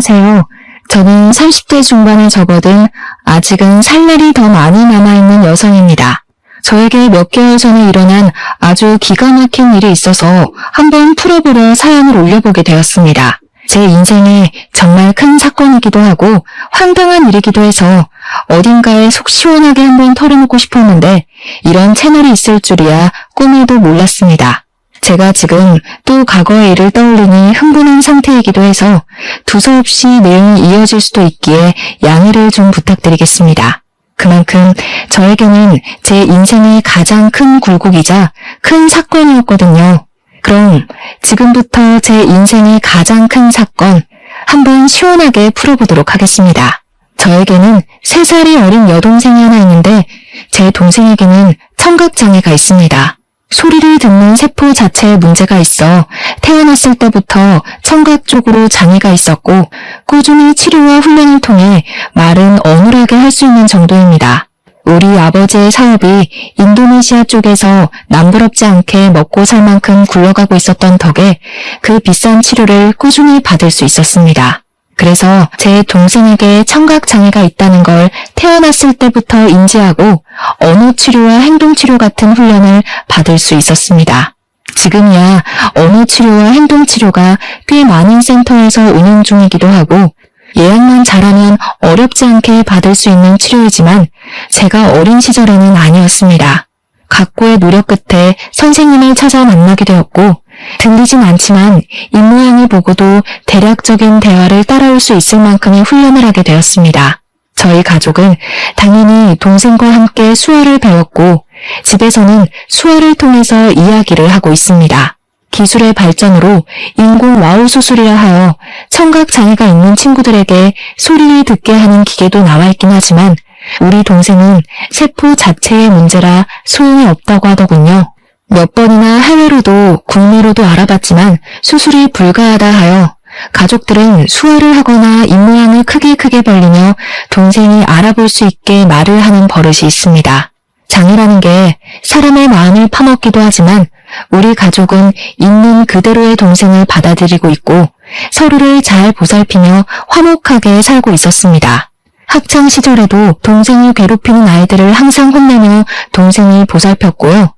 안녕하세요. 저는 30대 중반에 접어든 아직은 살 날이 더 많이 남아있는 여성입니다. 저에게 몇 개월 전에 일어난 아주 기가 막힌 일이 있어서 한번 풀어보려 사연을 올려보게 되었습니다. 제 인생에 정말 큰 사건이기도 하고 황당한 일이기도 해서 어딘가에 속 시원하게 한번 털어놓고 싶었는데 이런 채널이 있을 줄이야 꿈에도 몰랐습니다. 제가 지금 또 과거의 일을 떠올리니 흥분한 상태이기도 해서 두서없이 내용이 이어질 수도 있기에 양해를 좀 부탁드리겠습니다. 그만큼 저에게는 제 인생의 가장 큰 굴곡이자 큰 사건이었거든요. 그럼 지금부터 제 인생의 가장 큰 사건 한번 시원하게 풀어보도록 하겠습니다. 저에게는 3살이 어린 여동생이 하나 있는데 제 동생에게는 청각장애가 있습니다. 소리를 듣는 세포 자체에 문제가 있어 태어났을 때부터 청각 쪽으로 장애가 있었고 꾸준히 치료와 훈련을 통해 말은 어눌하게 할 수 있는 정도입니다. 우리 아버지의 사업이 인도네시아 쪽에서 남부럽지 않게 먹고 살 만큼 굴러가고 있었던 덕에 그 비싼 치료를 꾸준히 받을 수 있었습니다. 그래서 제 동생에게 청각장애가 있다는 걸 태어났을 때부터 인지하고 언어 치료와 행동 치료 같은 훈련을 받을 수 있었습니다. 지금이야 언어 치료와 행동 치료가 꽤 많은 센터에서 운영 중이기도 하고 예약만 잘하면 어렵지 않게 받을 수 있는 치료이지만 제가 어린 시절에는 아니었습니다. 각고의 노력 끝에 선생님을 찾아 만나게 되었고 들리진 않지만 입모양을 보고도 대략적인 대화를 따라올 수 있을 만큼의 훈련을 하게 되었습니다. 저희 가족은 당연히 동생과 함께 수어를 배웠고 집에서는 수어를 통해서 이야기를 하고 있습니다. 기술의 발전으로 인공 와우 수술이라 하여 청각장애가 있는 친구들에게 소리를 듣게 하는 기계도 나와 있긴 하지만 우리 동생은 세포 자체의 문제라 소용이 없다고 하더군요. 몇 번이나 해외로도 국내로도 알아봤지만 수술이 불가하다 하여 가족들은 수화를 하거나 입모양을 크게 벌리며 동생이 알아볼 수 있게 말을 하는 버릇이 있습니다. 장애라는 게 사람의 마음을 파먹기도 하지만 우리 가족은 있는 그대로의 동생을 받아들이고 있고 서로를 잘 보살피며 화목하게 살고 있었습니다. 학창 시절에도 동생이 괴롭히는 아이들을 항상 혼내며 동생이 보살폈고요.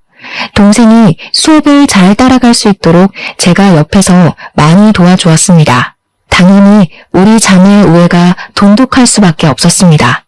동생이 수업을 잘 따라갈 수 있도록 제가 옆에서 많이 도와주었습니다. 당연히 우리 자매의 우애가 돈독할 수밖에 없었습니다.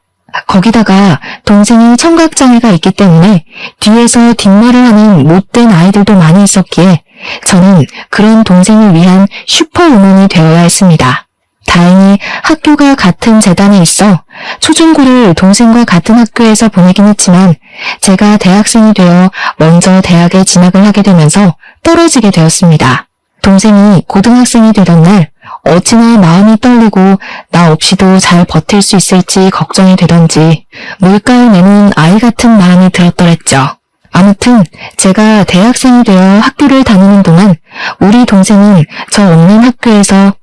거기다가 동생이 청각장애가 있기 때문에 뒤에서 뒷말을 하는 못된 아이들도 많이 있었기에 저는 그런 동생을 위한 슈퍼우먼이 되어야 했습니다. 다행히 학교가 같은 재단에 있어 초중고를 동생과 같은 학교에서 보내긴 했지만 제가 대학생이 되어 먼저 대학에 진학을 하게 되면서 떨어지게 되었습니다. 동생이 고등학생이 되던 날 어찌나 마음이 떨리고 나 없이도 잘 버틸 수 있을지 걱정이 되던지 물가에 내놓은 아이 같은 마음이 들었더랬죠. 아무튼 제가 대학생이 되어 학교를 다니는 동안 우리 동생은 저 없는 학교에서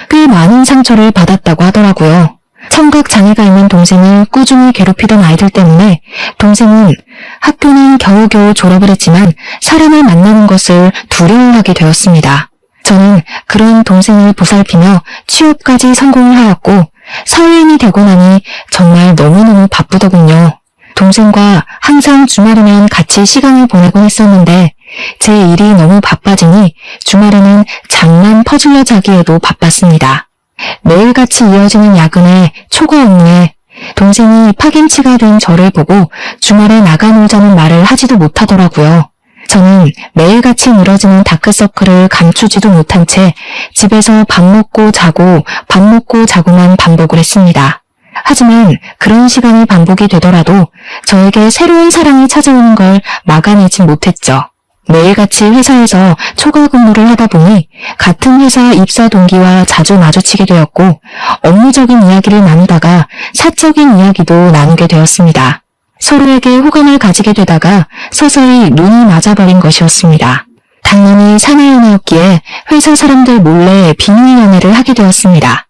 꽤 많은 상처를 받았다고 하더라고요. 청각장애가 있는 동생을 꾸준히 괴롭히던 아이들 때문에 동생은 학교는 겨우겨우 졸업을 했지만 사람을 만나는 것을 두려워하게 되었습니다. 저는 그런 동생을 보살피며 취업까지 성공을 하였고 사회인이 되고 나니 정말 너무너무 바쁘더군요. 동생과 항상 주말이면 같이 시간을 보내곤 했었는데 제 일이 너무 바빠지니 주말에는 장난 퍼질러 자기에도 바빴습니다. 매일같이 이어지는 야근에 초과 업무에 동생이 파김치가 된 저를 보고 주말에 나가놀자는 말을 하지도 못하더라고요. 저는 매일같이 늘어지는 다크서클을 감추지도 못한 채 집에서 밥 먹고 자고만 반복을 했습니다. 하지만 그런 시간이 반복이 되더라도 저에게 새로운 사랑이 찾아오는 걸 막아내지 못했죠. 매일같이 회사에서 초과 근무를 하다 보니 같은 회사 입사 동기와 자주 마주치게 되었고 업무적인 이야기를 나누다가 사적인 이야기도 나누게 되었습니다. 서로에게 호감을 가지게 되다가 서서히 눈이 맞아버린 것이었습니다. 당연히 사내연애였기에 회사 사람들 몰래 비밀 연애를 하게 되었습니다.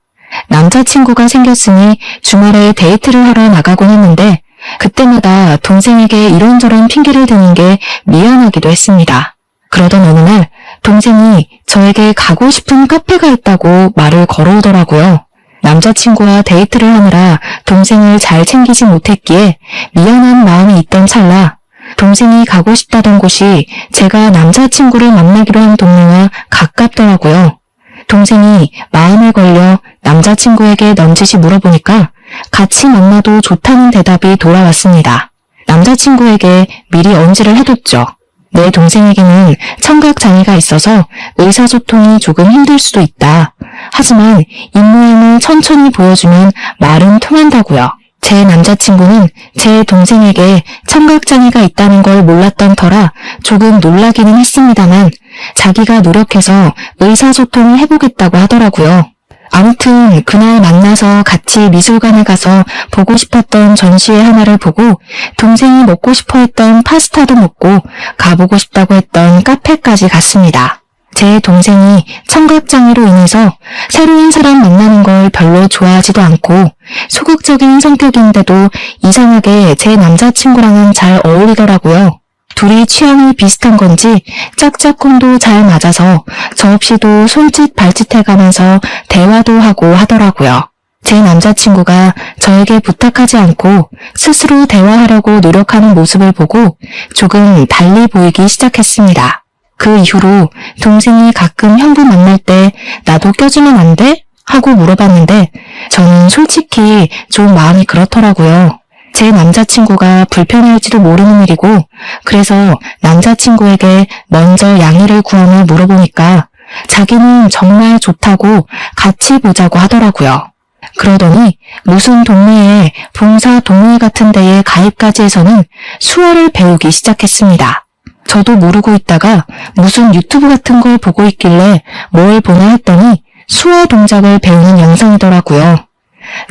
남자친구가 생겼으니 주말에 데이트를 하러 나가곤 했는데 그때마다 동생에게 이런저런 핑계를 대는 게 미안하기도 했습니다. 그러던 어느 날 동생이 저에게 가고 싶은 카페가 있다고 말을 걸어오더라고요. 남자친구와 데이트를 하느라 동생을 잘 챙기지 못했기에 미안한 마음이 있던 찰나 동생이 가고 싶다던 곳이 제가 남자친구를 만나기로 한 동네와 가깝더라고요. 동생이 마음에 걸려 남자친구에게 넌지시 물어보니까 같이 만나도 좋다는 대답이 돌아왔습니다. 남자친구에게 미리 언지를 해뒀죠. 내 동생에게는 청각장애가 있어서 의사소통이 조금 힘들 수도 있다. 하지만 입모양을 천천히 보여주면 말은 통한다고요. 제 남자친구는 제 동생에게 청각장애가 있다는 걸 몰랐던 터라 조금 놀라기는 했습니다만 자기가 노력해서 의사소통을 해보겠다고 하더라고요. 아무튼 그날 만나서 같이 미술관에 가서 보고 싶었던 전시회 하나를 보고 동생이 먹고 싶어 했던 파스타도 먹고 가보고 싶다고 했던 카페까지 갔습니다. 제 동생이 청각장애로 인해서 새로운 사람 만나는 걸 별로 좋아하지도 않고 소극적인 성격인데도 이상하게 제 남자친구랑은 잘 어울리더라고요. 둘이 취향이 비슷한 건지 짝짝꿍도 잘 맞아서 저 없이도 손짓 발짓 해가면서 대화도 하고 하더라고요. 제 남자친구가 저에게 부탁하지 않고 스스로 대화하려고 노력하는 모습을 보고 조금 달리 보이기 시작했습니다. 그 이후로 동생이 가끔 형부 만날 때 나도 껴주면 안 돼? 하고 물어봤는데 저는 솔직히 좀 마음이 그렇더라고요. 제 남자친구가 불편할지도 모르는 일이고 그래서 남자친구에게 먼저 양해를 구하며 물어보니까 자기는 정말 좋다고 같이 보자고 하더라고요. 그러더니 무슨 동네에 봉사 동호회 같은 데에 가입까지 해서는 수어를 배우기 시작했습니다. 저도 모르고 있다가 무슨 유튜브 같은 걸 보고 있길래 뭘 보나 했더니 수어 동작을 배우는 영상이더라고요.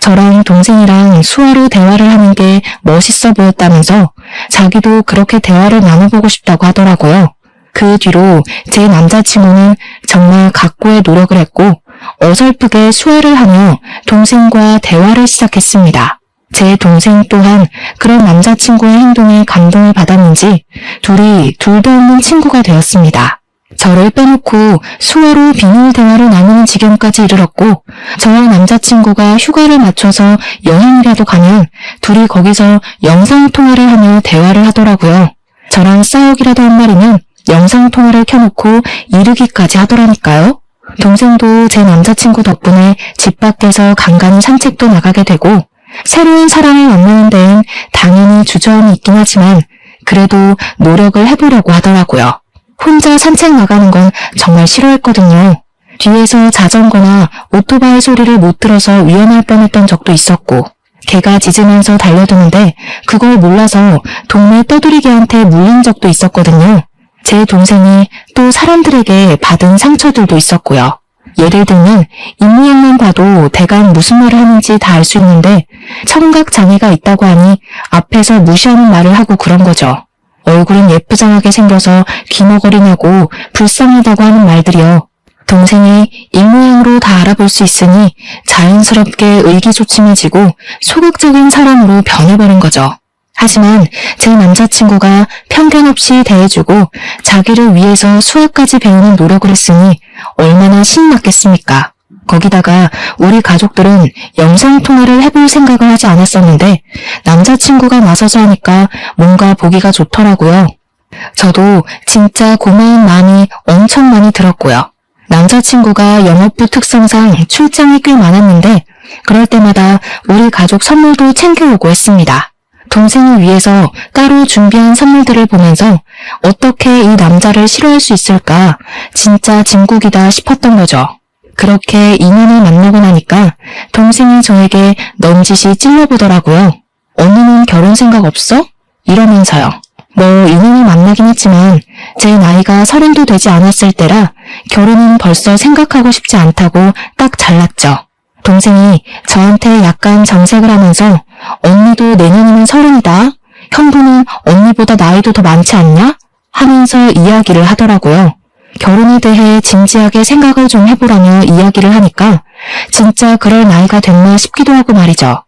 저랑 동생이랑 수어로 대화를 하는 게 멋있어 보였다면서 자기도 그렇게 대화를 나눠보고 싶다고 하더라고요. 그 뒤로 제 남자친구는 정말 각고의 노력을 했고 어설프게 수어를 하며 동생과 대화를 시작했습니다. 제 동생 또한 그런 남자친구의 행동에 감동을 받았는지 둘이 둘도 없는 친구가 되었습니다. 저를 빼놓고 수어로 비밀 대화를 나누는 지경까지 이르렀고 저와 남자친구가 휴가를 맞춰서 여행이라도 가면 둘이 거기서 영상통화를 하며 대화를 하더라고요. 저랑 싸우기라도 한 말이면 영상통화를 켜놓고 이르기까지 하더라니까요. 동생도 제 남자친구 덕분에 집 밖에서 간간히 산책도 나가게 되고 새로운 사람을 만나는 데엔 당연히 주저함이 있긴 하지만 그래도 노력을 해보려고 하더라고요. 혼자 산책 나가는 건 정말 싫어했거든요. 뒤에서 자전거나 오토바이 소리를 못 들어서 위험할 뻔했던 적도 있었고 개가 짖으면서 달려드는데 그걸 몰라서 동네 떠돌이개한테 물린 적도 있었거든요. 제 동생이 또 사람들에게 받은 상처들도 있었고요. 예를 들면 입모양만 봐도 대강 무슨 말을 하는지 다 알 수 있는데 청각장애가 있다고 하니 앞에서 무시하는 말을 하고 그런 거죠. 얼굴은 예쁘장하게 생겨서 귀머거리냐고 불쌍하다고 하는 말들이요. 동생이 입모양으로 다 알아볼 수 있으니 자연스럽게 의기소침해지고 소극적인 사람으로 변해버린 거죠. 하지만 제 남자친구가 편견 없이 대해주고 자기를 위해서 수학까지 배우는 노력을 했으니 얼마나 신났겠습니까? 거기다가 우리 가족들은 영상통화를 해볼 생각을 하지 않았었는데 남자친구가 나서서 하니까 뭔가 보기가 좋더라고요. 저도 진짜 고마운 마음이 엄청 많이 들었고요. 남자친구가 영업부 특성상 출장이 꽤 많았는데 그럴 때마다 우리 가족 선물도 챙겨오고 했습니다. 동생을 위해서 따로 준비한 선물들을 보면서 어떻게 이 남자를 싫어할 수 있을까 진짜 진국이다 싶었던 거죠. 그렇게 인연을 만나고 나니까 동생이 저에게 넌지시 찔러보더라고요. 언니는 결혼 생각 없어? 이러면서요. 뭐 인연을 만나긴 했지만 제 나이가 30도 되지 않았을 때라 결혼은 벌써 생각하고 싶지 않다고 딱 잘랐죠. 동생이 저한테 약간 정색을 하면서 언니도 내년이면 30이다. 형부는 언니보다 나이도 더 많지 않냐? 하면서 이야기를 하더라고요. 결혼에 대해 진지하게 생각을 좀 해보라며 이야기를 하니까 진짜 그럴 나이가 됐나 싶기도 하고 말이죠.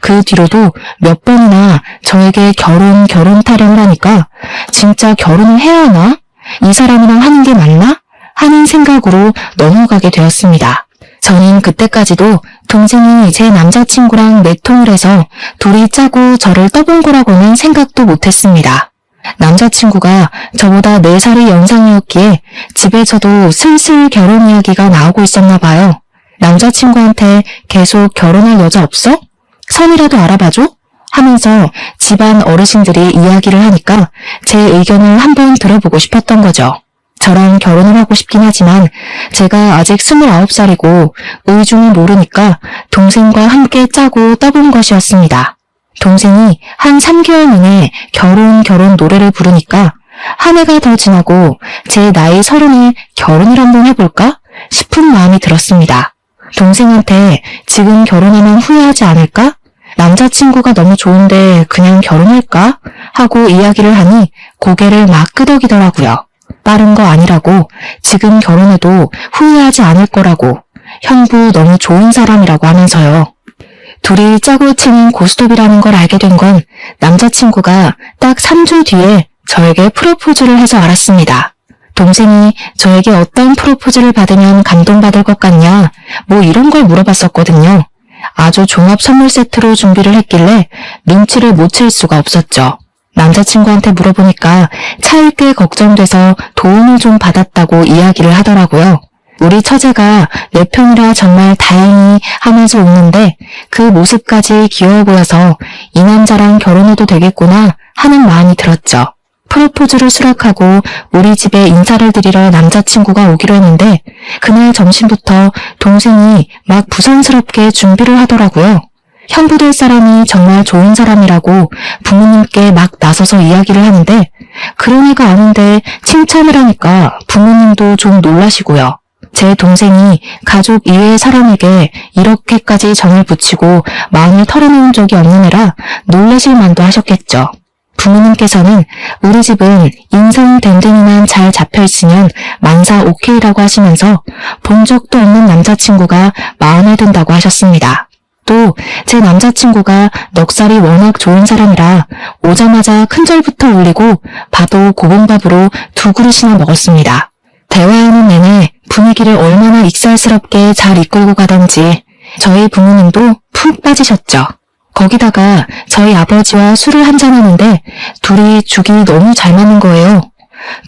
그 뒤로도 몇 번이나 저에게 결혼 타령을 하니까 진짜 결혼을 해야 하나? 이 사람이랑 하는 게 맞나? 하는 생각으로 넘어가게 되었습니다. 저는 그때까지도 동생이 제 남자친구랑 내통을 해서 둘이 짜고 저를 떠본 거라고는 생각도 못했습니다. 남자친구가 저보다 4살이 연상이었기에 집에서도 슬슬 결혼 이야기가 나오고 있었나 봐요. 남자친구한테 계속 결혼할 여자 없어? 선이라도 알아봐줘? 하면서 집안 어르신들이 이야기를 하니까 제 의견을 한번 들어보고 싶었던 거죠. 저랑 결혼을 하고 싶긴 하지만 제가 아직 29살이고 의중을 모르니까 동생과 함께 짜고 떠본 것이었습니다. 동생이 한 3개월 만에 결혼 노래를 부르니까 한 해가 더 지나고 제 나이 30에 결혼을 한번 해볼까 싶은 마음이 들었습니다. 동생한테 지금 결혼하면 후회하지 않을까? 남자친구가 너무 좋은데 그냥 결혼할까? 하고 이야기를 하니 고개를 막 끄덕이더라고요. 빠른 거 아니라고, 지금 결혼해도 후회하지 않을 거라고, 형부 너무 좋은 사람이라고 하면서요. 둘이 짜고 치는 고스톱이라는 걸 알게 된 건 남자친구가 딱 3주 뒤에 저에게 프로포즈를 해서 알았습니다. 동생이 저에게 어떤 프로포즈를 받으면 감동받을 것 같냐, 뭐 이런 걸 물어봤었거든요. 아주 종합 선물 세트로 준비를 했길래 눈치를 못 챌 수가 없었죠. 남자친구한테 물어보니까 차일게 걱정돼서 도움을 좀 받았다고 이야기를 하더라고요. 우리 처제가 내 편이라 정말 다행히 하면서 웃는데 그 모습까지 귀여워 보여서 이 남자랑 결혼해도 되겠구나 하는 마음이 들었죠. 프로포즈를 수락하고 우리 집에 인사를 드리러 남자친구가 오기로 했는데 그날 점심부터 동생이 막 부산스럽게 준비를 하더라고요. 형부 될 사람이 정말 좋은 사람이라고 부모님께 막 나서서 이야기를 하는데 그런 애가 아닌데 칭찬을 하니까 부모님도 좀 놀라시고요. 제 동생이 가족 이외의 사람에게 이렇게까지 정을 붙이고 마음을 털어놓은 적이 없는 애라 놀라실 만도 하셨겠죠. 부모님께서는 우리 집은 인성 댕댕이만 잘 잡혀있으면 만사 오케이라고 하시면서 본 적도 없는 남자친구가 마음에 든다고 하셨습니다. 또 제 남자친구가 넉살이 워낙 좋은 사람이라 오자마자 큰절부터 올리고 밥도 고봉밥으로 2그릇이나 먹었습니다. 대화하는 내내 분위기를 얼마나 익살스럽게 잘 이끌고 가던지 저희 부모님도 푹 빠지셨죠. 거기다가 저희 아버지와 술을 한잔하는데 둘이 죽이 너무 잘 맞는 거예요.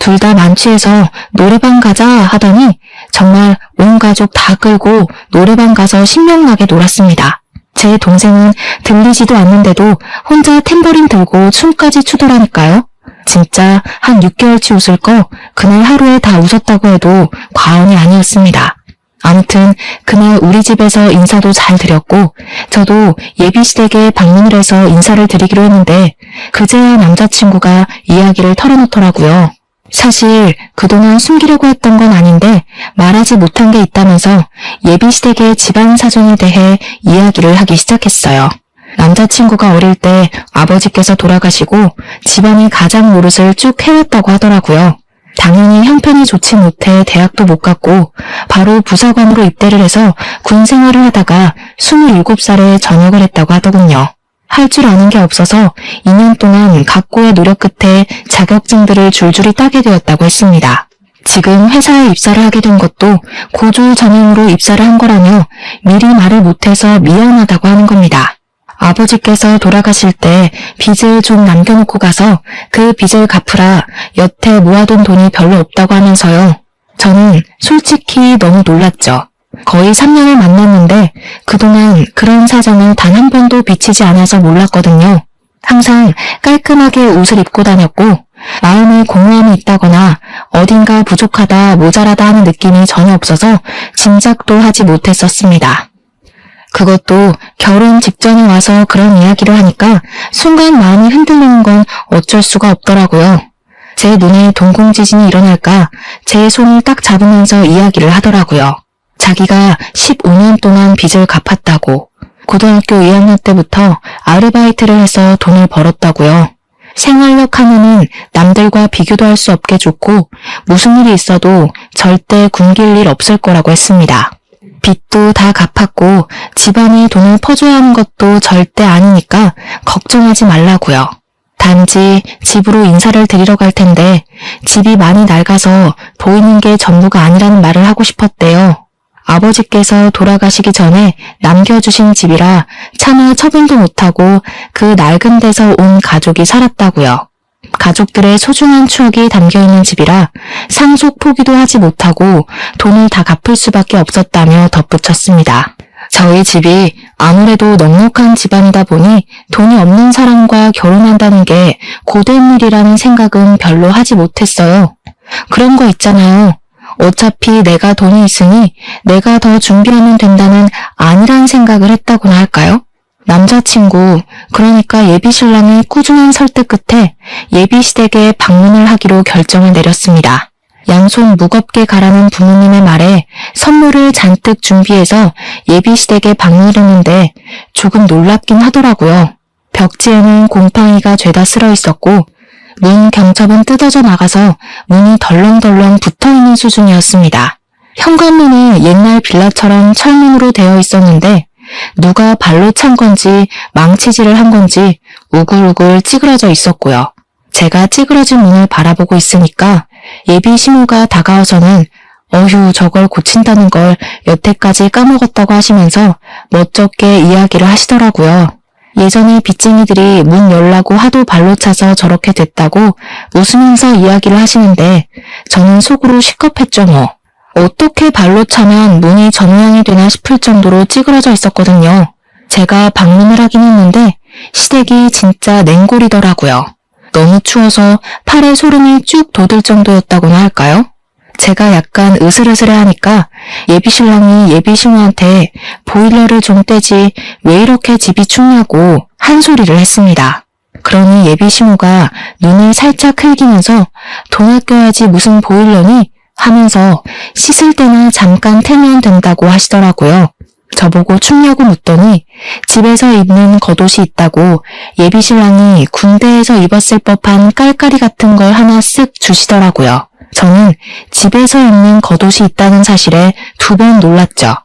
둘 다 만취해서 노래방 가자 하더니 정말 온 가족 다 끌고 노래방 가서 신명나게 놀았습니다. 제 동생은 들리지도 않는데도 혼자 탬버린 들고 춤까지 추더라니까요. 진짜 한 6개월치 웃을 거 그날 하루에 다 웃었다고 해도 과언이 아니었습니다. 아무튼 그날 우리 집에서 인사도 잘 드렸고 저도 예비시댁에 방문을 해서 인사를 드리기로 했는데 그제야 남자친구가 이야기를 털어놓더라고요. 사실 그동안 숨기려고 했던 건 아닌데 말하지 못한 게 있다면서 예비시댁의 집안 사정에 대해 이야기를 하기 시작했어요. 남자친구가 어릴 때 아버지께서 돌아가시고 집안의 가장 노릇을 쭉 해왔다고 하더라고요. 당연히 형편이 좋지 못해 대학도 못 갔고 바로 부사관으로 입대를 해서 군 생활을 하다가 27살에 전역을 했다고 하더군요. 할 줄 아는 게 없어서 2년 동안 각고의 노력 끝에 자격증들을 줄줄이 따게 되었다고 했습니다. 지금 회사에 입사를 하게 된 것도 고졸 전형으로 입사를 한 거라며 미리 말을 못해서 미안하다고 하는 겁니다. 아버지께서 돌아가실 때 빚을 좀 남겨놓고 가서 그 빚을 갚으라 여태 모아둔 돈이 별로 없다고 하면서요. 저는 솔직히 너무 놀랐죠. 거의 3년을 만났는데 그동안 그런 사정을 단 한 번도 비치지 않아서 몰랐거든요. 항상 깔끔하게 옷을 입고 다녔고 마음에 공허함이 있다거나 어딘가 부족하다 모자라다 하는 느낌이 전혀 없어서 짐작도 하지 못했었습니다. 그것도 결혼 직전에 와서 그런 이야기를 하니까 순간 마음이 흔들리는 건 어쩔 수가 없더라고요. 제 눈에 동공지진이 일어날까 제 손을 딱 잡으면서 이야기를 하더라고요. 자기가 15년 동안 빚을 갚았다고, 고등학교 2학년 때부터 아르바이트를 해서 돈을 벌었다고요. 생활력 하나는 남들과 비교도 할 수 없게 좋고 무슨 일이 있어도 절대 굶길 일 없을 거라고 했습니다. 빚도 다 갚았고 집안이 돈을 퍼줘야 하는 것도 절대 아니니까 걱정하지 말라고요. 단지 집으로 인사를 드리러 갈 텐데 집이 많이 낡아서 보이는 게 전부가 아니라는 말을 하고 싶었대요. 아버지께서 돌아가시기 전에 남겨주신 집이라 차마 처분도 못하고 그 낡은 데서 온 가족이 살았다고요. 가족들의 소중한 추억이 담겨있는 집이라 상속 포기도 하지 못하고 돈을 다 갚을 수밖에 없었다며 덧붙였습니다. 저희 집이 아무래도 넉넉한 집안이다 보니 돈이 없는 사람과 결혼한다는 게 고된 일이라는 생각은 별로 하지 못했어요. 그런 거 있잖아요. 어차피 내가 돈이 있으니 내가 더 준비하면 된다는 안일한 생각을 했다고나 할까요? 남자친구, 그러니까 예비신랑의 꾸준한 설득 끝에 예비시댁에 방문을 하기로 결정을 내렸습니다. 양손 무겁게 가라는 부모님의 말에 선물을 잔뜩 준비해서 예비시댁에 방문을 했는데 조금 놀랍긴 하더라고요. 벽지에는 곰팡이가 죄다 쓸어 있었고 문 경첩은 뜯어져 나가서 문이 덜렁덜렁 붙어있는 수준이었습니다. 현관문은 옛날 빌라처럼 철문으로 되어 있었는데 누가 발로 찬 건지 망치질을 한 건지 우글우글 찌그러져 있었고요. 제가 찌그러진 문을 바라보고 있으니까 예비 시모가 다가와서는 어휴 저걸 고친다는 걸 여태까지 까먹었다고 하시면서 멋쩍게 이야기를 하시더라고요. 예전에 빚쟁이들이 문 열라고 하도 발로 차서 저렇게 됐다고 웃으면서 이야기를 하시는데 저는 속으로 시겁했죠 뭐. 어떻게 발로 차면 문이 저 모양이 되나 싶을 정도로 찌그러져 있었거든요. 제가 방문을 하긴 했는데 시댁이 진짜 냉골이더라고요. 너무 추워서 팔에 소름이 쭉 돋을 정도였다고나 할까요? 제가 약간 으슬으슬해하니까 예비신랑이 예비신우한테 보일러를 좀 떼지 왜 이렇게 집이 춥냐고 한 소리를 했습니다. 그러니 예비신우가 눈을 살짝 흘기면서 돈 아껴야지 무슨 보일러니? 하면서 씻을 때나 잠깐 틀면 된다고 하시더라고요. 저보고 춥냐고 묻더니 집에서 입는 겉옷이 있다고 예비신랑이 군대에서 입었을 법한 깔깔이 같은 걸 하나 쓱 주시더라고요. 저는 집에서 입는 겉옷이 있다는 사실에 2번 놀랐죠.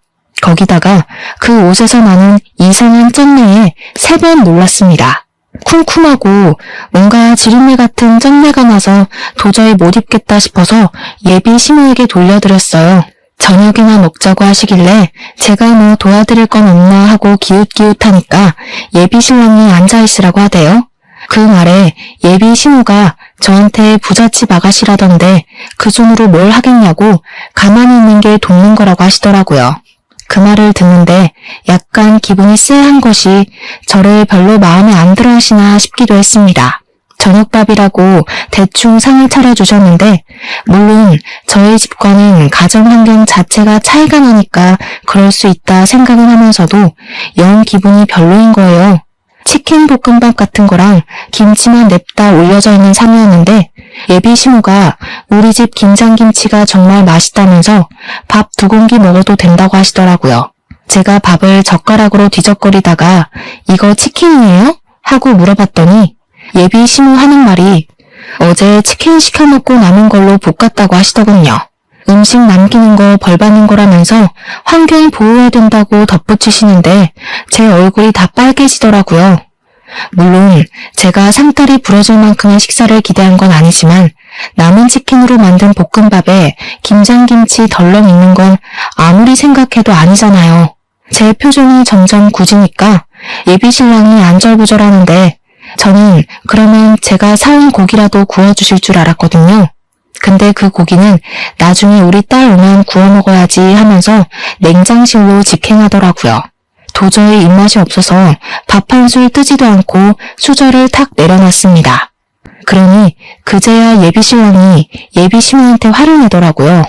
거기다가 그 옷에서 나는 이상한 쩐내에 3번 놀랐습니다. 쿰쿰하고 뭔가 지린내 같은 쩐내가 나서 도저히 못 입겠다 싶어서 예비 시모에게 돌려드렸어요. 저녁이나 먹자고 하시길래 제가 뭐 도와드릴 건 없나 하고 기웃기웃하니까 예비 신랑이 앉아있으라고 하대요. 그 말에 예비 시모가 저한테 부잣집 아가씨라던데 그 돈으로 뭘 하겠냐고 가만히 있는 게 돕는 거라고 하시더라고요. 그 말을 듣는데 약간 기분이 쎄한 것이 저를 별로 마음에 안 들어 하시나 싶기도 했습니다. 저녁밥이라고 대충 상을 차려주셨는데 물론 저희 집과는 가정환경 자체가 차이가 나니까 그럴 수 있다 생각은 하면서도 영 기분이 별로인 거예요. 치킨 볶음밥 같은 거랑 김치만 냅다 올려져 있는 상이었는데 예비 시모가 우리 집 김장김치가 정말 맛있다면서 밥 2공기 먹어도 된다고 하시더라고요. 제가 밥을 젓가락으로 뒤적거리다가 이거 치킨이에요? 하고 물어봤더니 예비 시모 하는 말이 어제 치킨 시켜 먹고 남은 걸로 볶았다고 하시더군요. 음식 남기는 거 벌 받는 거라면서 환경 보호해야 된다고 덧붙이시는데 제 얼굴이 다 빨개지더라고요. 물론 제가 상다리 부러질 만큼의 식사를 기대한 건 아니지만 남은 치킨으로 만든 볶음밥에 김장김치 덜렁 있는 건 아무리 생각해도 아니잖아요. 제 표정이 점점 굳으니까 예비신랑이 안절부절하는데 저는 그러면 제가 사온 고기라도 구워주실 줄 알았거든요. 근데 그 고기는 나중에 우리 딸 오면 구워 먹어야지 하면서 냉장실로 직행하더라고요. 도저히 입맛이 없어서 밥 한 술 뜨지도 않고 수저를 탁 내려놨습니다. 그러니 그제야 예비신랑이 예비시모한테 화를 내더라고요.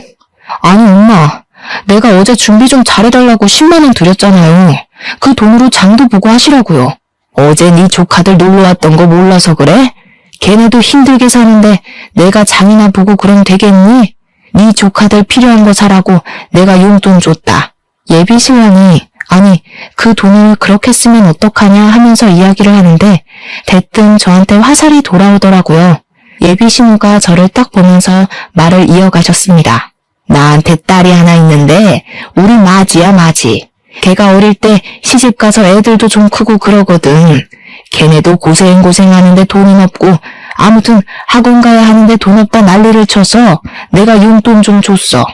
아니 엄마, 내가 어제 준비 좀 잘해달라고 10만 원 드렸잖아요. 그 돈으로 장도 보고 하시라고요. 어제 네 조카들 놀러왔던 거 몰라서 그래? 걔네도 힘들게 사는데 내가 장이나 보고 그럼 되겠니? 네 조카들 필요한 거 사라고 내가 용돈 줬다. 예비신랑이 아니 그 돈을 그렇게 쓰면 어떡하냐 하면서 이야기를 하는데 대뜸 저한테 화살이 돌아오더라고요. 예비신우가 저를 딱 보면서 말을 이어가셨습니다. 나한테 딸이 하나 있는데 우리 마지야 마지. 걔가 어릴 때 시집가서 애들도 좀 크고 그러거든. 걔네도 고생하는데 돈은 없고 아무튼 학원 가야 하는데 돈 없다 난리를 쳐서 내가 용돈 좀 줬어.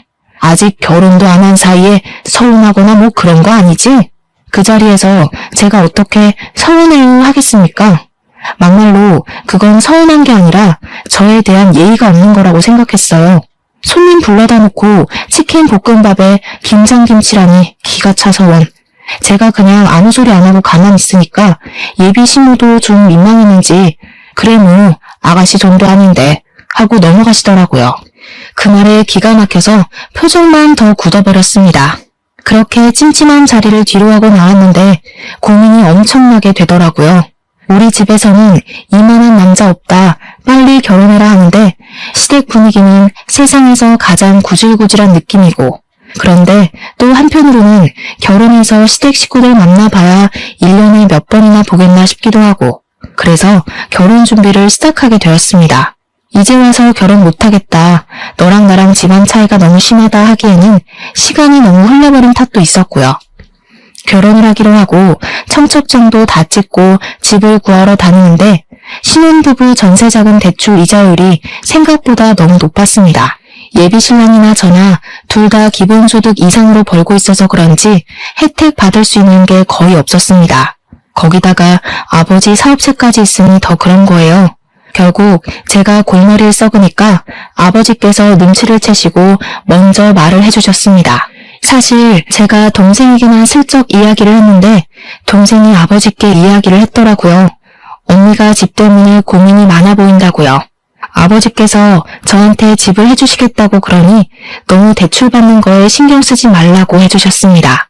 아직 결혼도 안 한 사이에 서운하거나 뭐 그런 거 아니지? 그 자리에서 제가 어떻게 서운해요 하겠습니까? 막말로 그건 서운한 게 아니라 저에 대한 예의가 없는 거라고 생각했어요. 손님 불러다 놓고 치킨 볶음밥에 김장김치라니 기가 차서 원. 제가 그냥 아무 소리 안 하고 가만히 있으니까 예비 신부도 좀 민망했는지 그래 뭐 아가씨 돈도 아닌데 하고 넘어가시더라고요. 그 말에 기가 막혀서 표정만 더 굳어버렸습니다. 그렇게 찜찜한 자리를 뒤로 하고 나왔는데 고민이 엄청나게 되더라고요. 우리 집에서는 이만한 남자 없다, 빨리 결혼해라 하는데 시댁 분위기는 세상에서 가장 구질구질한 느낌이고 그런데 또 한편으로는 결혼해서 시댁 식구들 만나봐야 1년에 몇 번이나 보겠나 싶기도 하고 그래서 결혼 준비를 시작하게 되었습니다. 이제 와서 결혼 못하겠다, 너랑 나랑 집안 차이가 너무 심하다 하기에는 시간이 너무 흘러버린 탓도 있었고요. 결혼을 하기로 하고 청첩장도 다 찍고 집을 구하러 다니는데 신혼부부 전세자금 대출 이자율이 생각보다 너무 높았습니다. 예비 신랑이나 저나 둘 다 기본소득 이상으로 벌고 있어서 그런지 혜택 받을 수 있는 게 거의 없었습니다. 거기다가 아버지 사업체까지 있으니 더 그런 거예요. 결국 제가 골머리를 썩으니까 아버지께서 눈치를 채시고 먼저 말을 해주셨습니다. 사실 제가 동생에게만 슬쩍 이야기를 했는데 동생이 아버지께 이야기를 했더라고요. 언니가 집 때문에 고민이 많아 보인다고요. 아버지께서 저한테 집을 해주시겠다고 그러니 너무 대출받는 거에 신경 쓰지 말라고 해주셨습니다.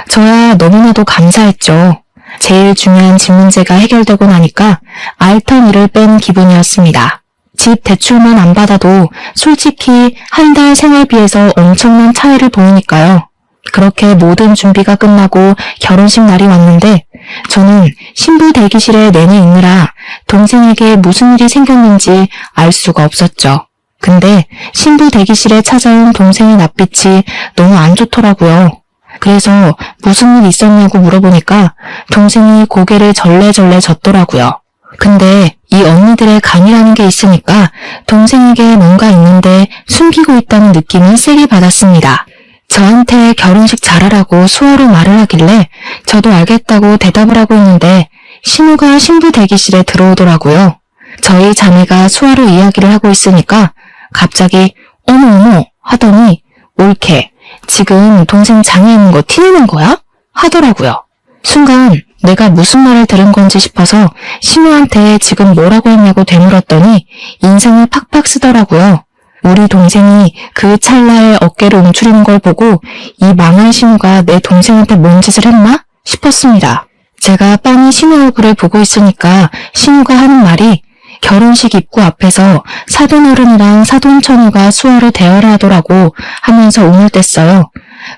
저야 너무나도 감사했죠. 제일 중요한 집 문제가 해결되고 나니까 알턴 일을 뺀 기분이었습니다. 집 대출만 안 받아도 솔직히 한 달 생활비에서 엄청난 차이를 보이니까요. 그렇게 모든 준비가 끝나고 결혼식 날이 왔는데 저는 신부 대기실에 내내 있느라 동생에게 무슨 일이 생겼는지 알 수가 없었죠. 근데 신부 대기실에 찾아온 동생의 낯빛이 너무 안 좋더라고요. 그래서 무슨 일 있었냐고 물어보니까 동생이 고개를 절레절레 젓더라고요. 근데 이 언니들의 감이라는 게 있으니까 동생에게 뭔가 있는데 숨기고 있다는 느낌을 세게 받았습니다. 저한테 결혼식 잘하라고 수어로 말을 하길래 저도 알겠다고 대답을 하고 있는데 신우가 신부 대기실에 들어오더라고요. 저희 자매가 수어로 이야기를 하고 있으니까 갑자기 어머 하더니 옳게 지금 동생 장에 있는 거 티내는 거야? 하더라고요. 순간 내가 무슨 말을 들은 건지 싶어서 신우한테 지금 뭐라고 했냐고 되물었더니 인상을 팍팍 쓰더라고요. 우리 동생이 그 찰나에 어깨를 움츠리는 걸 보고 이 망할 신우가 내 동생한테 뭔 짓을 했나 싶었습니다. 제가 빤히 신우 얼굴을 보고 있으니까 신우가 하는 말이 결혼식 입구 앞에서 사돈어른이랑 사돈처녀가 수어로 대화를 하더라고 하면서 우물댔어요.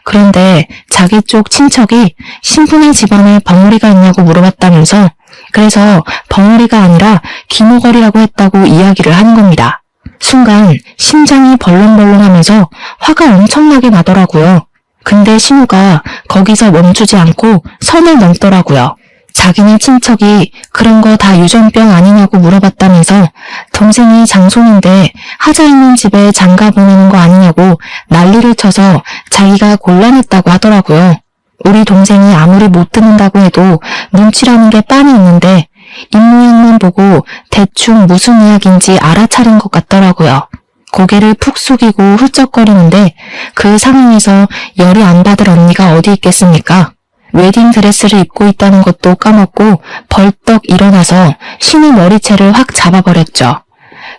그런데 자기 쪽 친척이 신부네 집안에 벙어리가 있냐고 물어봤다면서 그래서 벙어리가 아니라 기모거리라고 했다고 이야기를 하는 겁니다. 순간 심장이 벌렁벌렁하면서 화가 엄청나게 나더라고요. 근데 신우가 거기서 멈추지 않고 선을 넘더라고요. 자기네 친척이 그런 거 다 유전병 아니냐고 물어봤다면서 동생이 장손인데 하자 있는 집에 장가 보내는 거 아니냐고 난리를 쳐서 자기가 곤란했다고 하더라고요. 우리 동생이 아무리 못 듣는다고 해도 눈치라는 게 빤히 있는데 입모양만 보고 대충 무슨 이야기인지 알아차린 것 같더라고요. 고개를 푹 숙이고 훌쩍거리는데 그 상황에서 열이 안 받을 언니가 어디 있겠습니까? 웨딩드레스를 입고 있다는 것도 까먹고 벌떡 일어나서 신우 머리채를 확 잡아버렸죠.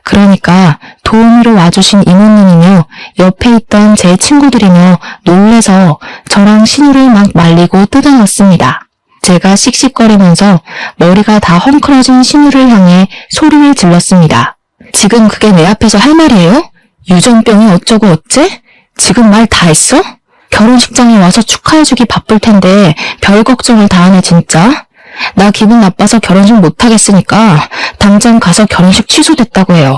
그러니까 도우미로 와주신 이모님이며 옆에 있던 제 친구들이며 놀래서 저랑 신우를 막 말리고 뜯어놨습니다. 제가 씩씩거리면서 머리가 다 헝클어진 신우를 향해 소리를 질렀습니다. 지금 그게 내 앞에서 할 말이에요? 유전병이 어쩌고 어째? 지금 말 다 했어? 결혼식장에 와서 축하해주기 바쁠 텐데 별 걱정을 다 하네 진짜. 나 기분 나빠서 결혼식 못하겠으니까 당장 가서 결혼식 취소됐다고 해요.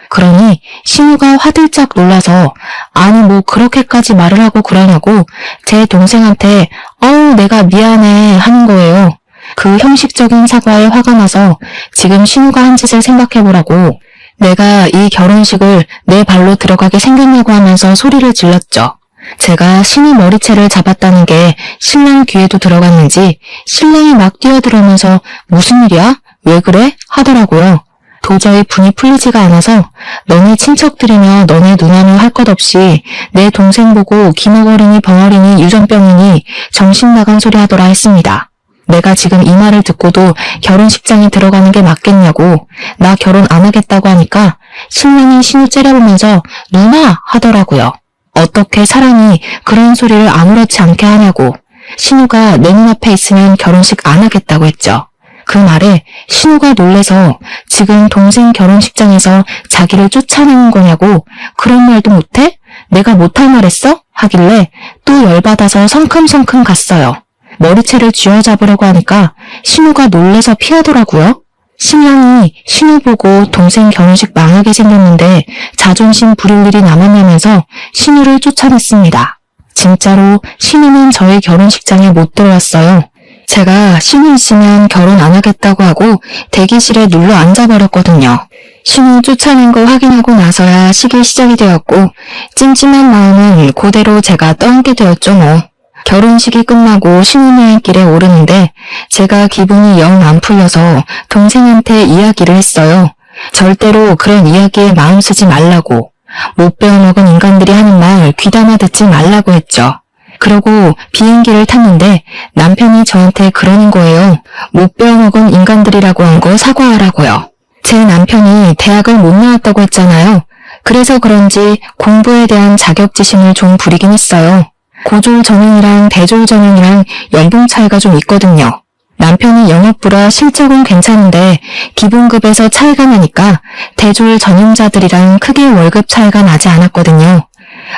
그러니 신우가 화들짝 놀라서 아니 뭐 그렇게까지 말을 하고 그러냐고 제 동생한테 어우 내가 미안해 하는 거예요. 그 형식적인 사과에 화가 나서 지금 신우가 한 짓을 생각해보라고 내가 이 결혼식을 내 발로 들어가게 생겼냐고 하면서 소리를 질렀죠. 제가 신우 머리채를 잡았다는 게 신랑 귀에도 들어갔는지 신랑이 막 뛰어들어오면서 무슨 일이야? 왜 그래? 하더라고요. 도저히 분이 풀리지가 않아서 너네 친척들이며 너네 누나며 할 것 없이 내 동생 보고 기먹어리니 벙어리니 유전병이니 정신 나간 소리 하더라 했습니다. 내가 지금 이 말을 듣고도 결혼식장에 들어가는 게 맞겠냐고 나 결혼 안 하겠다고 하니까 신랑이 신우 째려보면서 누나 하더라고요. 어떻게 사람이 그런 소리를 아무렇지 않게 하냐고 신우가 내 눈앞에 있으면 결혼식 안 하겠다고 했죠. 그 말에 신우가 놀래서 지금 동생 결혼식장에서 자기를 쫓아내는 거냐고 그런 말도 못해? 내가 못할 말했어? 하길래 또 열받아서 성큼성큼 갔어요. 머리채를 쥐어잡으려고 하니까 신우가 놀래서 피하더라고요. 신랑이 신우 보고 동생 결혼식 망하게 생겼는데 자존심 부릴 일이 남았냐면서 신우를 쫓아냈습니다. 진짜로 신우는 저희 결혼식장에 못 들어왔어요. 제가 신우 있으면 결혼 안 하겠다고 하고 대기실에 눌러 앉아버렸거든요. 신우 쫓아낸 거 확인하고 나서야 식이 시작이 되었고 찜찜한 마음은 그대로 제가 떠안게 되었죠 뭐. 결혼식이 끝나고 신혼여행길에 오르는데 제가 기분이 영 안 풀려서 동생한테 이야기를 했어요. 절대로 그런 이야기에 마음 쓰지 말라고. 못 배워먹은 인간들이 하는 말 귀담아 듣지 말라고 했죠. 그러고 비행기를 탔는데 남편이 저한테 그러는 거예요. 못 배워먹은 인간들이라고 한 거 사과하라고요. 제 남편이 대학을 못 나왔다고 했잖아요. 그래서 그런지 공부에 대한 자격지심을 좀 부리긴 했어요. 고졸 전형이랑 대졸 전형이랑 연봉 차이가 좀 있거든요. 남편이 영업부라 실적은 괜찮은데 기본급에서 차이가 나니까 대졸 전형자들이랑 크게 월급 차이가 나지 않았거든요.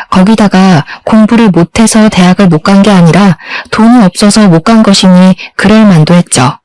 거기다가 공부를 못해서 대학을 못 간 게 아니라 돈이 없어서 못 간 것이니 그럴 만도 했죠.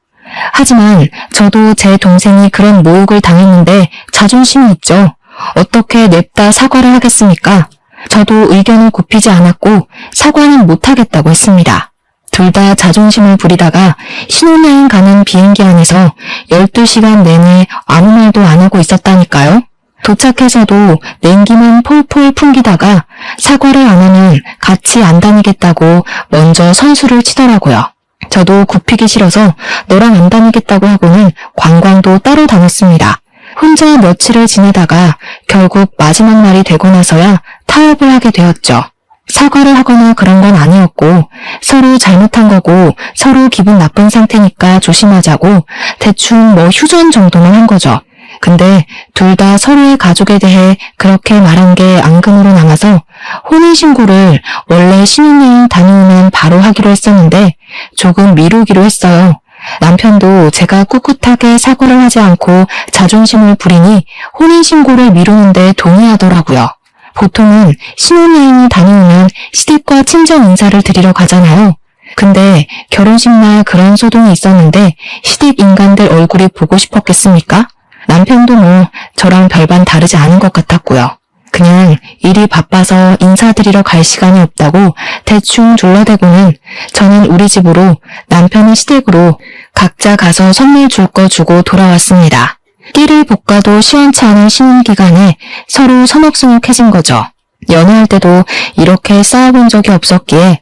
하지만 저도 제 동생이 그런 모욕을 당했는데 자존심이 있죠. 어떻게 냅다 사과를 하겠습니까? 저도 의견을 굽히지 않았고 사과는 못하겠다고 했습니다. 둘 다 자존심을 부리다가 신혼여행 가는 비행기 안에서 12시간 내내 아무 말도 안 하고 있었다니까요. 도착해서도 냉기만 폴폴 풍기다가 사과를 안 하면 같이 안 다니겠다고 먼저 선수를 치더라고요. 저도 굽히기 싫어서 너랑 안 다니겠다고 하고는 관광도 따로 다녔습니다. 혼자 며칠을 지내다가 결국 마지막 날이 되고 나서야 타협을 하게 되었죠. 사과를 하거나 그런 건 아니었고 서로 잘못한 거고 서로 기분 나쁜 상태니까 조심하자고 대충 뭐 휴전 정도만 한 거죠. 근데 둘 다 서로의 가족에 대해 그렇게 말한 게 앙금으로 남아서 혼인신고를 원래 신혼여행 다녀오면 바로 하기로 했었는데 조금 미루기로 했어요. 남편도 제가 꿋꿋하게 사과를 하지 않고 자존심을 부리니 혼인신고를 미루는데 동의하더라고요. 보통은 신혼여행을 다녀오면 시댁과 친정 인사를 드리러 가잖아요. 근데 결혼식 날 그런 소동이 있었는데 시댁 인간들 얼굴이 보고 싶었겠습니까? 남편도 뭐 저랑 별반 다르지 않은 것 같았고요. 그냥 일이 바빠서 인사드리러 갈 시간이 없다고 대충 둘러대고는 저는 우리 집으로 남편은 시댁으로 각자 가서 선물 줄 거 주고 돌아왔습니다. 끼를 볶아도 시원치 않은 신혼 기간에 서로 서먹서먹해진 거죠. 연애할 때도 이렇게 싸워본 적이 없었기에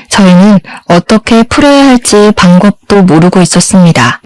저희는 어떻게 풀어야 할지 방법도 모르고 있었습니다.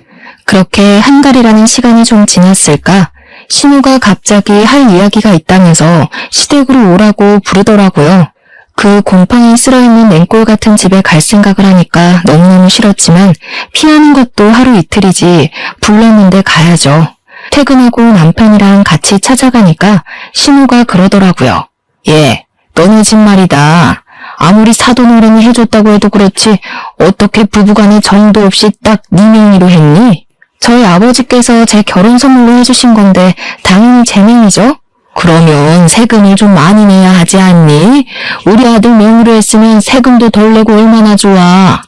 그렇게 한 달이라는 시간이 좀 지났을까 신우가 갑자기 할 이야기가 있다면서 시댁으로 오라고 부르더라고요. 그 곰팡이 쓸어있는 냉골 같은 집에 갈 생각을 하니까 너무너무 싫었지만 피하는 것도 하루 이틀이지 불렀는데 가야죠. 퇴근하고 남편이랑 같이 찾아가니까 신우가 그러더라고요. 예, 너네 집 말이다. 아무리 사돈어른이 해줬다고 해도 그렇지 어떻게 부부간에 정도 없이 딱 네 명의로 했니? 저희 아버지께서 제 결혼 선물로 해주신 건데 당연히 제 명이죠? 그러면 세금을 좀 많이 내야 하지 않니? 우리 아들 명의로 했으면 세금도 덜 내고 얼마나 좋아.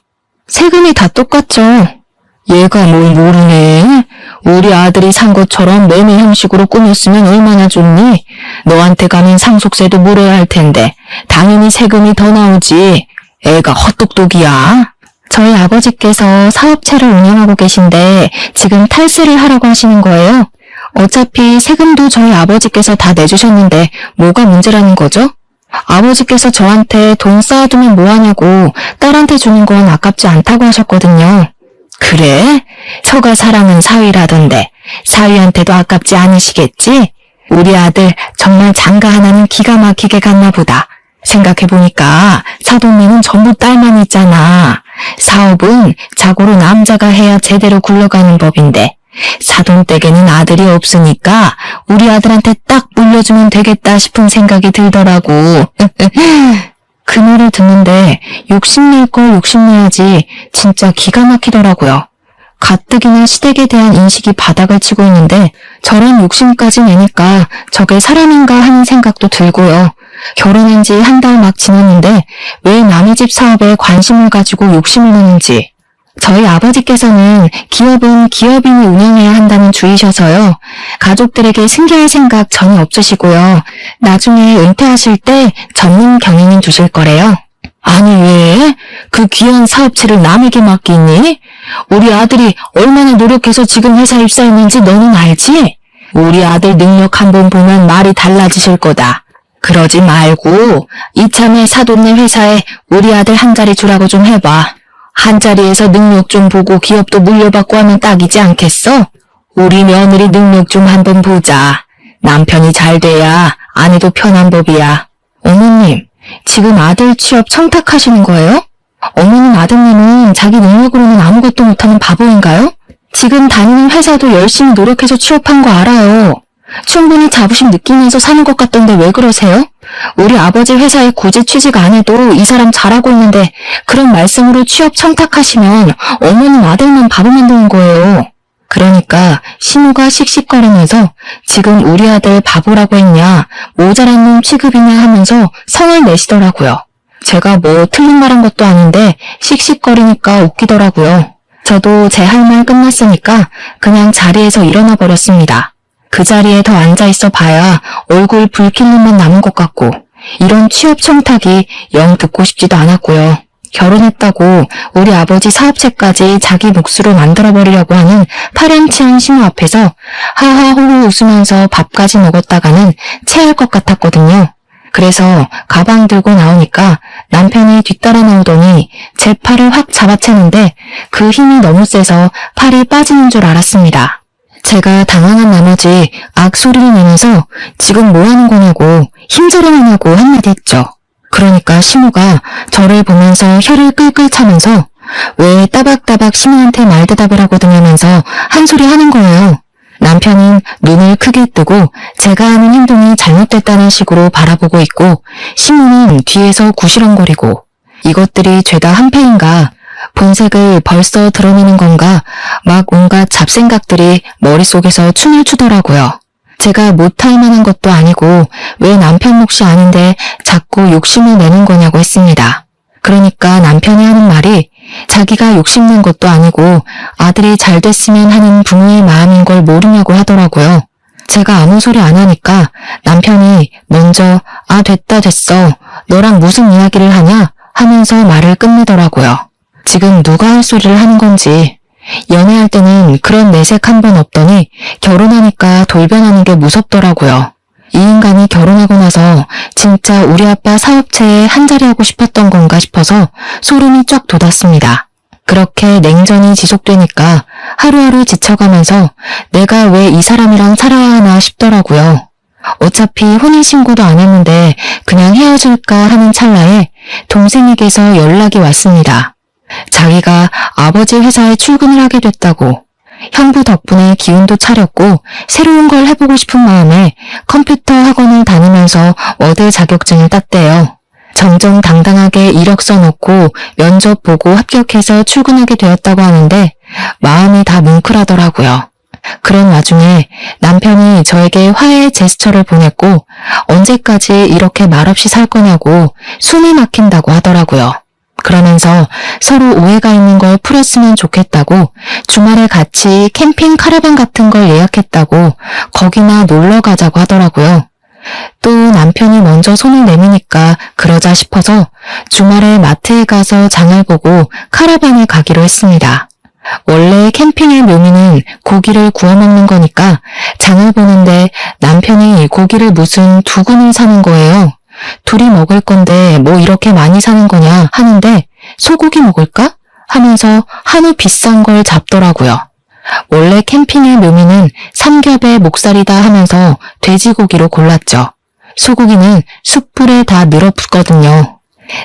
세금이 다 똑같죠. 얘가 뭘 모르네. 우리 아들이 산 것처럼 매매 형식으로 꾸몄으면 얼마나 좋니? 너한테 가면 상속세도 물어야 할 텐데 당연히 세금이 더 나오지. 애가 헛똑똑이야. 저희 아버지께서 사업체를 운영하고 계신데 지금 탈세를 하라고 하시는 거예요. 어차피 세금도 저희 아버지께서 다 내주셨는데 뭐가 문제라는 거죠? 아버지께서 저한테 돈 쌓아두면 뭐하냐고 딸한테 주는 건 아깝지 않다고 하셨거든요. 그래? 서가 사랑은 사위라던데 사위한테도 아깝지 않으시겠지? 우리 아들 정말 장가 하나는 기가 막히게 갔나 보다. 생각해보니까 사돈네는 전부 딸만 있잖아. 사업은 자고로 남자가 해야 제대로 굴러가는 법인데 사돈 댁에는 아들이 없으니까 우리 아들한테 딱 물려주면 되겠다 싶은 생각이 들더라고. 그 말을 듣는데 욕심낼 걸 욕심내야지 진짜 기가 막히더라고요. 가뜩이나 시댁에 대한 인식이 바닥을 치고 있는데 저런 욕심까지 내니까 저게 사람인가 하는 생각도 들고요. 결혼한 지 한 달 막 지났는데 왜 남의 집 사업에 관심을 가지고 욕심을 내는지. 저희 아버지께서는 기업은 기업인이 운영해야 한다는 주의셔서요. 가족들에게 승계할 생각 전혀 없으시고요. 나중에 은퇴하실 때 전문 경영인 두실 거래요. 아니 왜? 그 귀한 사업체를 남에게 맡기니? 우리 아들이 얼마나 노력해서 지금 회사 입사했는지 너는 알지? 우리 아들 능력 한번 보면 말이 달라지실 거다. 그러지 말고 이참에 사돈네 회사에 우리 아들 한 자리 주라고 좀 해봐. 한 자리에서 능력 좀 보고 기업도 물려받고 하면 딱이지 않겠어? 우리 며느리 능력 좀 한번 보자. 남편이 잘 돼야 아내도 편한 법이야. 어머님, 지금 아들 취업 청탁하시는 거예요? 어머님 아드님은 자기 능력으로는 아무것도 못하는 바보인가요? 지금 다니는 회사도 열심히 노력해서 취업한 거 알아요. 충분히 자부심 느끼면서 사는 것 같던데 왜 그러세요? 우리 아버지 회사에 굳이 취직 안 해도 이 사람 잘하고 있는데 그런 말씀으로 취업 청탁하시면 어머님 아들만 바보 만드는 거예요. 그러니까 신우가 씩씩거리면서 지금 우리 아들 바보라고 했냐, 모자란 놈 취급이냐 하면서 성을 내시더라고요. 제가 뭐 틀린 말 한 것도 아닌데 씩씩거리니까 웃기더라고요. 저도 제 할 말 끝났으니까 그냥 자리에서 일어나 버렸습니다. 그 자리에 더 앉아있어 봐야 얼굴 붉힐 놈만 남은 것 같고 이런 취업 청탁이 영 듣고 싶지도 않았고요. 결혼했다고 우리 아버지 사업체까지 자기 몫으로 만들어버리려고 하는 파렴치한 신우 앞에서 하하호호 웃으면서 밥까지 먹었다가는 체할 것 같았거든요. 그래서 가방 들고 나오니까 남편이 뒤따라 나오더니 제 팔을 확 잡아채는데 그 힘이 너무 세서 팔이 빠지는 줄 알았습니다. 제가 당황한 나머지 악소리를 내면서 지금 뭐 하는 거냐고 힘들어하냐고 한마디 했죠. 그러니까 신우가 저를 보면서 혀를 끌끌 차면서 왜 따박따박 신우한테 말대답을 하거든요면서 한 소리 하는 거예요. 남편은 눈을 크게 뜨고 제가 하는 행동이 잘못됐다는 식으로 바라보고 있고 신우는 뒤에서 구시렁거리고 이것들이 죄다 한패인가 본색을 벌써 드러내는 건가 막 온갖 잡생각들이 머릿속에서 춤을 추더라고요. 제가 못할 만한 것도 아니고 왜 남편 몫이 아닌데 자꾸 욕심을 내는 거냐고 했습니다. 그러니까 남편이 하는 말이 자기가 욕심낸 것도 아니고 아들이 잘 됐으면 하는 부모의 마음인 걸 모르냐고 하더라고요. 제가 아무 소리 안 하니까 남편이 먼저 아 됐어 너랑 무슨 이야기를 하냐 하면서 말을 끝내더라고요. 지금 누가 할 소리를 하는 건지. 연애할 때는 그런 내색 한 번 없더니 결혼하니까 돌변하는 게 무섭더라고요. 이 인간이 결혼하고 나서 진짜 우리 아빠 사업체에 한자리 하고 싶었던 건가 싶어서 소름이 쫙 돋았습니다. 그렇게 냉전이 지속되니까 하루하루 지쳐가면서 내가 왜 이 사람이랑 살아야 하나 싶더라고요. 어차피 혼인신고도 안 했는데 그냥 헤어질까 하는 찰나에 동생에게서 연락이 왔습니다. 자기가 아버지 회사에 출근을 하게 됐다고. 형부 덕분에 기운도 차렸고 새로운 걸 해보고 싶은 마음에 컴퓨터 학원을 다니면서 워드 자격증을 땄대요. 정정당당하게 이력서 넣고 면접 보고 합격해서 출근하게 되었다고 하는데 마음이 다 뭉클하더라고요. 그런 와중에 남편이 저에게 화해 제스처를 보냈고 언제까지 이렇게 말없이 살 거냐고 숨이 막힌다고 하더라고요. 그러면서 서로 오해가 있는 걸 풀었으면 좋겠다고 주말에 같이 캠핑 카라반 같은 걸 예약했다고 거기나 놀러 가자고 하더라고요. 또 남편이 먼저 손을 내미니까 그러자 싶어서 주말에 마트에 가서 장을 보고 카라반에 가기로 했습니다. 원래 캠핑의 묘미는 고기를 구워 먹는 거니까 장을 보는데 남편이 고기를 무슨 두근을 사는 거예요. 둘이 먹을 건데 뭐 이렇게 많이 사는 거냐 하는데 소고기 먹을까? 하면서 한우 비싼 걸 잡더라고요. 원래 캠핑의 묘미는 삼겹의 목살이다 하면서 돼지고기로 골랐죠. 소고기는 숯불에 다 늘어붙거든요.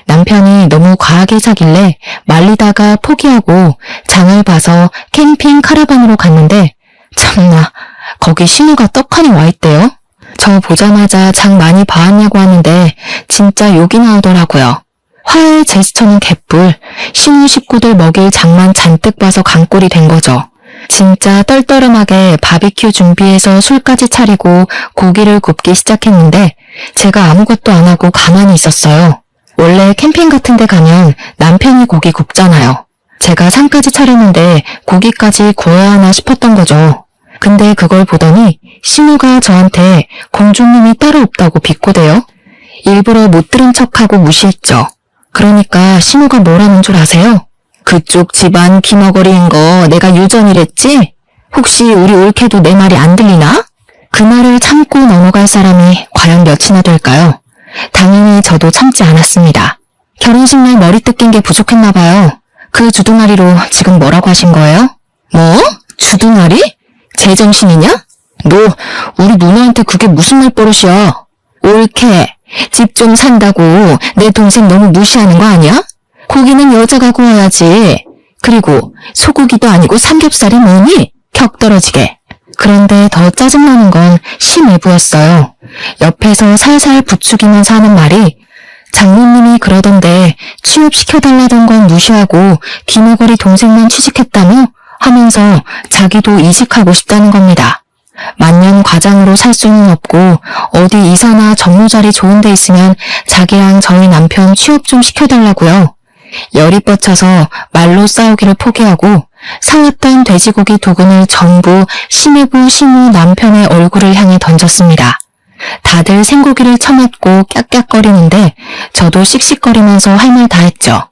남편이 너무 과하게 사길래 말리다가 포기하고 장을 봐서 캠핑 카라반으로 갔는데 참나 거기 신우가 떡하니 와있대요. 저 보자마자 장 많이 봐왔냐고 하는데 진짜 욕이 나오더라고요. 화해의 제스처는 개뿔, 신우 식구들 먹일 장만 잔뜩 봐서 강꼴이 된 거죠. 진짜 떨떠름하게 바비큐 준비해서 술까지 차리고 고기를 굽기 시작했는데 제가 아무것도 안 하고 가만히 있었어요. 원래 캠핑 같은 데 가면 남편이 고기 굽잖아요. 제가 상까지 차리는데 고기까지 구워야 하나 싶었던 거죠. 근데 그걸 보더니 신우가 저한테 공주님이 따로 없다고 비꼬대요. 일부러 못 들은 척하고 무시했죠. 그러니까 신우가 뭐라는 줄 아세요? 그쪽 집안 기머거리인 거 내가 유전이랬지? 혹시 우리 올케도 내 말이 안 들리나? 그 말을 참고 넘어갈 사람이 과연 몇이나 될까요? 당연히 저도 참지 않았습니다. 결혼식 날 머리 뜯긴 게 부족했나 봐요. 그 주둥아리로 지금 뭐라고 하신 거예요? 뭐? 주둥아리? 제정신이냐? 너 우리 누나한테 그게 무슨 말버릇이야? 올케, 집 좀 산다고 내 동생 너무 무시하는 거 아니야? 고기는 여자가 구워야지. 그리고 소고기도 아니고 삼겹살이 뭐니? 격 떨어지게. 그런데 더 짜증나는 건 심외부였어요. 옆에서 살살 부추기면서 하는 말이 장모님이 그러던데 취업시켜달라던 건 무시하고 기머거리 동생만 취직했다며? 하면서 자기도 이직하고 싶다는 겁니다. 만년 과장으로 살 수는 없고 어디 이사나 정모자리 좋은 데 있으면 자기랑 저희 남편 취업 좀 시켜달라고요. 열이 뻗쳐서 말로 싸우기를 포기하고 사왔던 돼지고기 2근을 전부 심해부 신우 남편의 얼굴을 향해 던졌습니다. 다들 생고기를 처맞고 깍깍거리는데 저도 씩씩거리면서 할 말 다 했죠.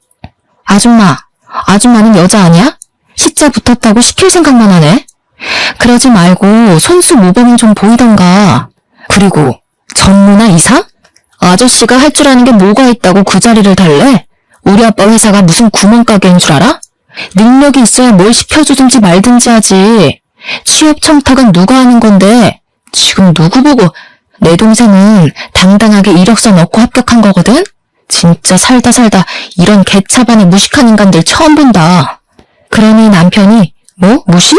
아줌마는 여자 아니야? 시자 붙었다고 시킬 생각만 하네. 그러지 말고 손수 모범은 좀 보이던가. 그리고 전무나 이사? 아저씨가 할 줄 아는 게 뭐가 있다고 그 자리를 달래? 우리 아빠 회사가 무슨 구멍가게인 줄 알아? 능력이 있어야 뭘 시켜주든지 말든지 하지. 취업 청탁은 누가 하는 건데 지금 누구 보고. 내 동생은 당당하게 이력서 넣고 합격한 거거든? 진짜 살다 이런 개차반에 무식한 인간들 처음 본다. 그러니 남편이 뭐? 무시?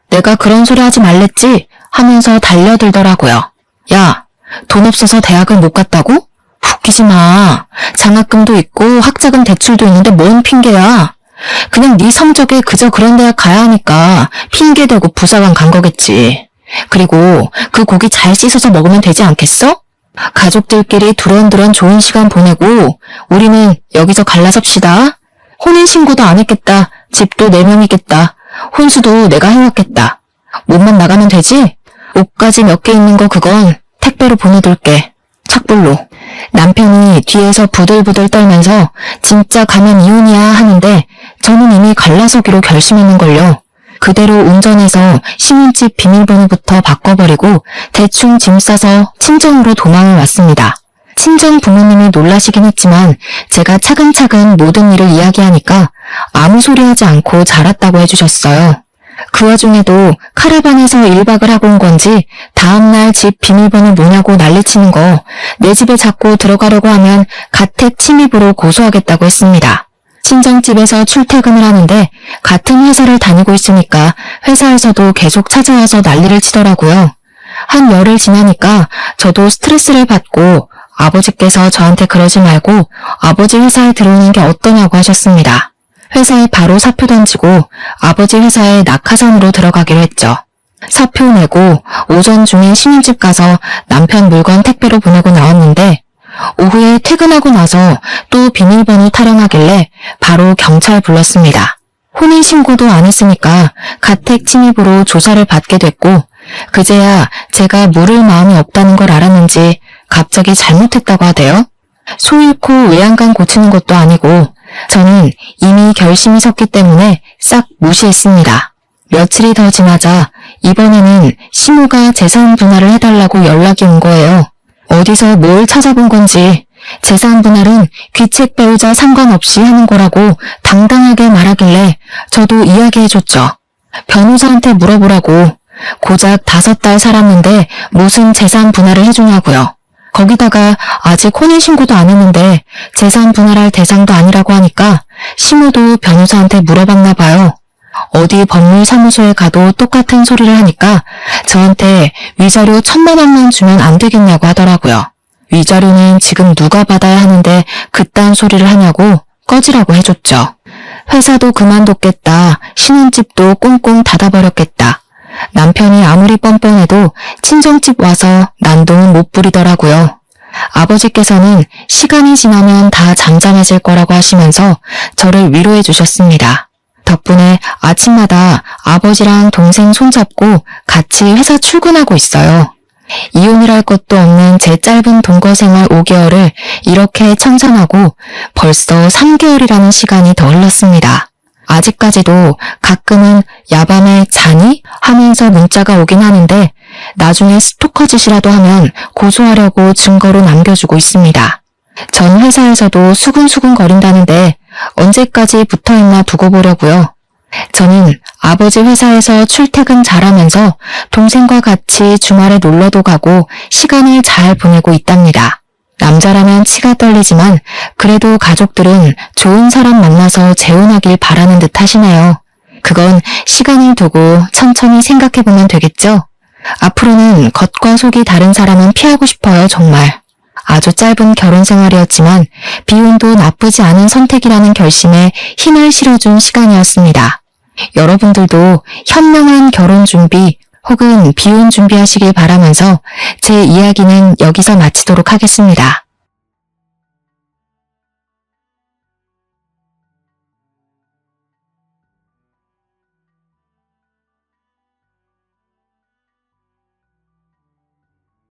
내가 그런 소리 하지 말랬지? 하면서 달려들더라고요. 야, 돈 없어서 대학을 못 갔다고? 웃기지 마. 장학금도 있고 학자금 대출도 있는데 뭔 핑계야. 그냥 네 성적에 그저 그런 대학 가야 하니까 핑계대고 부사관 간 거겠지. 그리고 그 고기 잘 씻어서 먹으면 되지 않겠어? 가족들끼리 두런두런 좋은 시간 보내고 우리는 여기서 갈라섭시다. 혼인신고도 안 했겠다. 집도 4명이겠다. 혼수도 내가 해왔겠다. 몸만 나가면 되지? 옷까지 몇 개 있는 거 그건 택배로 보내둘게. 착불로. 남편이 뒤에서 부들부들 떨면서 진짜 가면 이혼이야 하는데 저는 이미 갈라서기로 결심했는걸요. 그대로 운전해서 신혼집 비밀번호부터 바꿔버리고 대충 짐 싸서 친정으로 도망을 왔습니다. 친정 부모님이 놀라시긴 했지만 제가 차근차근 모든 일을 이야기하니까 아무 소리 하지 않고 잘 왔다고 해주셨어요. 그 와중에도 카라반에서 1박을 하고 온 건지 다음날 집 비밀번호 뭐냐고 난리치는 거 내 집에 자꾸 들어가려고 하면 가택 침입으로 고소하겠다고 했습니다. 친정집에서 출퇴근을 하는데 같은 회사를 다니고 있으니까 회사에서도 계속 찾아와서 난리를 치더라고요. 한 열흘 지나니까 저도 스트레스를 받고 아버지께서 저한테 그러지 말고 아버지 회사에 들어오는 게 어떠냐고 하셨습니다. 회사에 바로 사표 던지고 아버지 회사에 낙하산으로 들어가기로 했죠. 사표 내고 오전 중에 신혼집 가서 남편 물건 택배로 보내고 나왔는데 오후에 퇴근하고 나서 또 비밀번호 타령하길래 바로 경찰 불렀습니다. 혼인신고도 안 했으니까 가택 침입으로 조사를 받게 됐고 그제야 제가 물을 마음이 없다는 걸 알았는지 갑자기 잘못했다고 하대요. 소 잃고 외양간 고치는 것도 아니고 저는 이미 결심이 섰기 때문에 싹 무시했습니다. 며칠이 더 지나자 이번에는 시모가 재산 분할을 해달라고 연락이 온 거예요. 어디서 뭘 찾아본 건지 재산 분할은 귀책 배우자 상관없이 하는 거라고 당당하게 말하길래 저도 이야기해줬죠. 변호사한테 물어보라고. 고작 5달 살았는데 무슨 재산 분할을 해주냐고요. 거기다가 아직 혼인신고도 안 했는데 재산 분할할 대상도 아니라고 하니까 시모도 변호사한테 물어봤나 봐요. 어디 법률사무소에 가도 똑같은 소리를 하니까 저한테 위자료 1,000만 원만 주면 안 되겠냐고 하더라고요. 위자료는 지금 누가 받아야 하는데 그딴 소리를 하냐고 꺼지라고 해줬죠. 회사도 그만뒀겠다. 신혼집도 꽁꽁 닫아버렸겠다. 남편이 아무리 뻔뻔해도 친정집 와서 난동은 못 부리더라고요. 아버지께서는 시간이 지나면 다 잠잠해질 거라고 하시면서 저를 위로해 주셨습니다. 덕분에 아침마다 아버지랑 동생 손잡고 같이 회사 출근하고 있어요. 이혼이랄 것도 없는 제 짧은 동거 생활 5개월을 이렇게 청산하고 벌써 3개월이라는 시간이 더 흘렀습니다. 아직까지도 가끔은 야밤에 자니? 하면서 문자가 오긴 하는데 나중에 스토커 짓이라도 하면 고소하려고 증거로 남겨주고 있습니다. 전 회사에서도 수근수근 거린다는데 언제까지 붙어있나 두고 보려고요. 저는 아버지 회사에서 출퇴근 잘하면서 동생과 같이 주말에 놀러도 가고 시간을 잘 보내고 있답니다. 남자라면 치가 떨리지만 그래도 가족들은 좋은 사람 만나서 재혼하길 바라는 듯 하시네요. 그건 시간을 두고 천천히 생각해보면 되겠죠? 앞으로는 겉과 속이 다른 사람은 피하고 싶어요, 정말. 아주 짧은 결혼 생활이었지만 비혼도 나쁘지 않은 선택이라는 결심에 힘을 실어준 시간이었습니다. 여러분들도 현명한 결혼 준비 혹은 비혼 준비하시길 바라면서 제 이야기는 여기서 마치도록 하겠습니다.